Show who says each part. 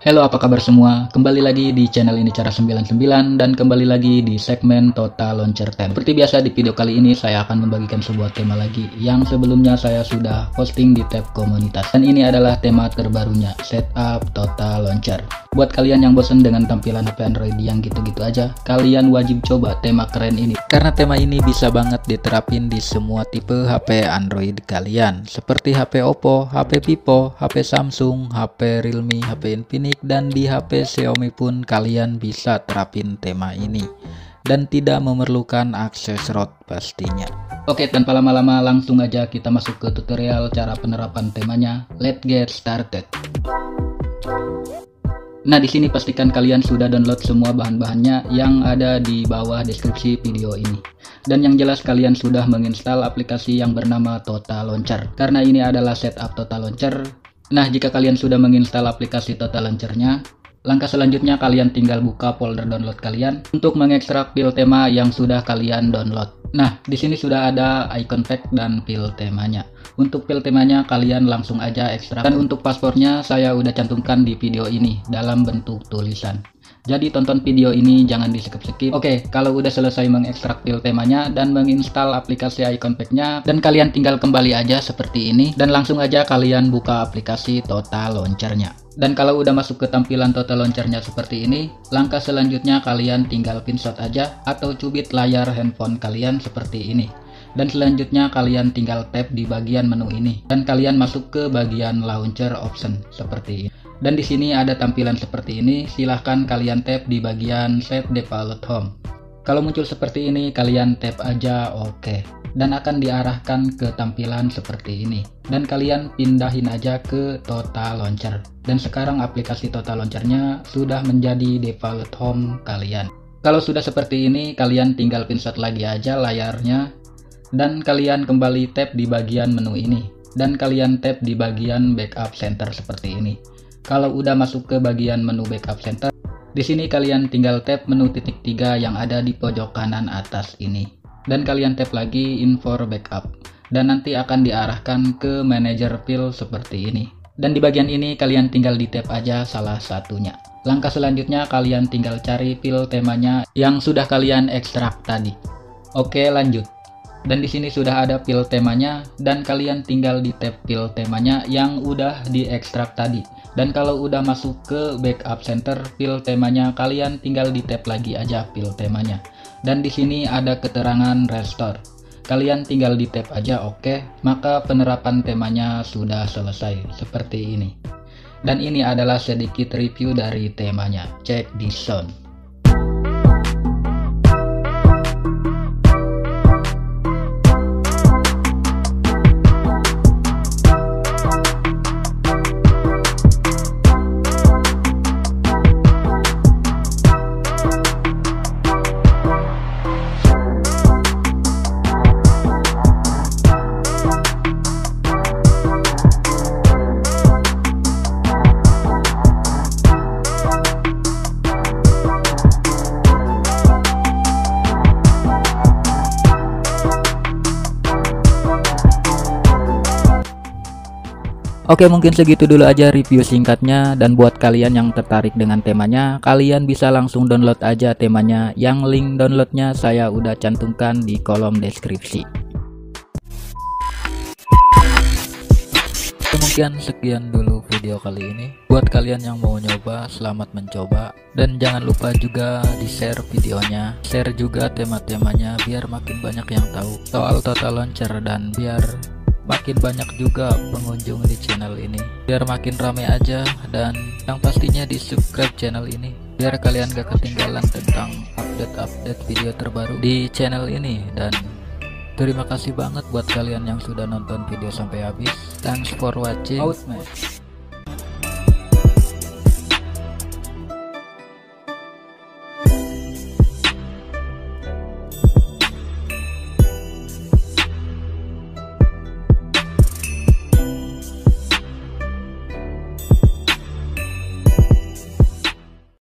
Speaker 1: Halo, apa kabar semua? Kembali lagi di channel ini Cara 99 dan kembali lagi di segmen Total Launcher 10. Seperti biasa di video kali ini saya akan membagikan sebuah tema lagi yang sebelumnya saya sudah posting di tab komunitas. Dan ini adalah tema terbarunya, Setup Total Launcher. Buat kalian yang bosan dengan tampilan HP Android yang gitu-gitu aja, kalian wajib coba tema keren ini. Karena tema ini bisa banget diterapin di semua tipe HP Android kalian. Seperti HP Oppo, HP Vivo, HP Samsung, HP Realme, HP Infinix, dan di HP Xiaomi pun kalian bisa terapin tema ini dan tidak memerlukan akses ROT pastinya. Oke, tanpa lama-lama langsung aja kita masuk ke tutorial cara penerapan temanya. Let's get started. Nah, di sini pastikan kalian sudah download semua bahan-bahannya yang ada di bawah deskripsi video ini. Dan yang jelas kalian sudah menginstal aplikasi yang bernama Total Launcher. Karena ini adalah setup Total Launcher. Nah, jika kalian sudah menginstal aplikasi Total Launcher-nya, langkah selanjutnya kalian tinggal buka folder download kalian untuk mengekstrak file tema yang sudah kalian download. Nah, di sini sudah ada icon pack dan file temanya. Untuk file temanya kalian langsung aja ekstrak. Dan untuk paspornya saya udah cantumkan di video ini dalam bentuk tulisan. Jadi tonton video ini jangan di skip-skip. Oke, kalau udah selesai mengekstrak file temanya dan menginstal aplikasi icon pack-nya, dan kalian tinggal kembali aja seperti ini dan langsung aja kalian buka aplikasi Total Launcher-nya. Dan kalau udah masuk ke tampilan Total Launcher-nya seperti ini, langkah selanjutnya kalian tinggal pinshot aja atau cubit layar handphone kalian seperti ini. Dan selanjutnya kalian tinggal tap di bagian menu ini dan kalian masuk ke bagian launcher option seperti ini. Dan di sini ada tampilan seperti ini, silahkan kalian tap di bagian set default home. Kalau muncul seperti ini kalian tap aja OK dan akan diarahkan ke tampilan seperti ini. Dan kalian pindahin aja ke Total Launcher. Dan sekarang aplikasi Total Launcher-nya sudah menjadi default home kalian. Kalau sudah seperti ini kalian tinggal pinshot lagi aja layarnya dan kalian kembali tap di bagian menu ini dan kalian tap di bagian backup center seperti ini. Kalau udah masuk ke bagian menu backup center, di sini kalian tinggal tap menu titik 3 yang ada di pojok kanan atas ini. Dan kalian tap lagi info backup. Dan nanti akan diarahkan ke manager file seperti ini. Dan di bagian ini kalian tinggal di tap aja salah satunya. Langkah selanjutnya kalian tinggal cari file temanya yang sudah kalian ekstrak tadi. Oke, lanjut. Dan di sini sudah ada file temanya dan kalian tinggal di tab file temanya yang udah diekstrak tadi. Dan kalau udah masuk ke backup center file temanya kalian tinggal di tab lagi aja file temanya. Dan di sini ada keterangan restore. Kalian tinggal di tab aja OK, maka penerapan temanya sudah selesai seperti ini. Dan ini adalah sedikit review dari temanya. Check this sound. Oke, mungkin segitu dulu aja review singkatnya, dan buat kalian yang tertarik dengan temanya, kalian bisa langsung download aja temanya yang link downloadnya saya udah cantumkan di kolom deskripsi. Mungkin sekian dulu video kali ini. Buat kalian yang mau nyoba, selamat mencoba, dan jangan lupa juga di share videonya, share juga tema-temanya biar makin banyak yang tahu soal Total Launcher dan biar makin banyak juga pengunjung di channel ini, biar makin rame aja. Dan yang pastinya di subscribe channel ini biar kalian gak ketinggalan tentang update-update video terbaru di channel ini. Dan terima kasih banget buat kalian yang sudah nonton video sampai habis. Thanks for watching.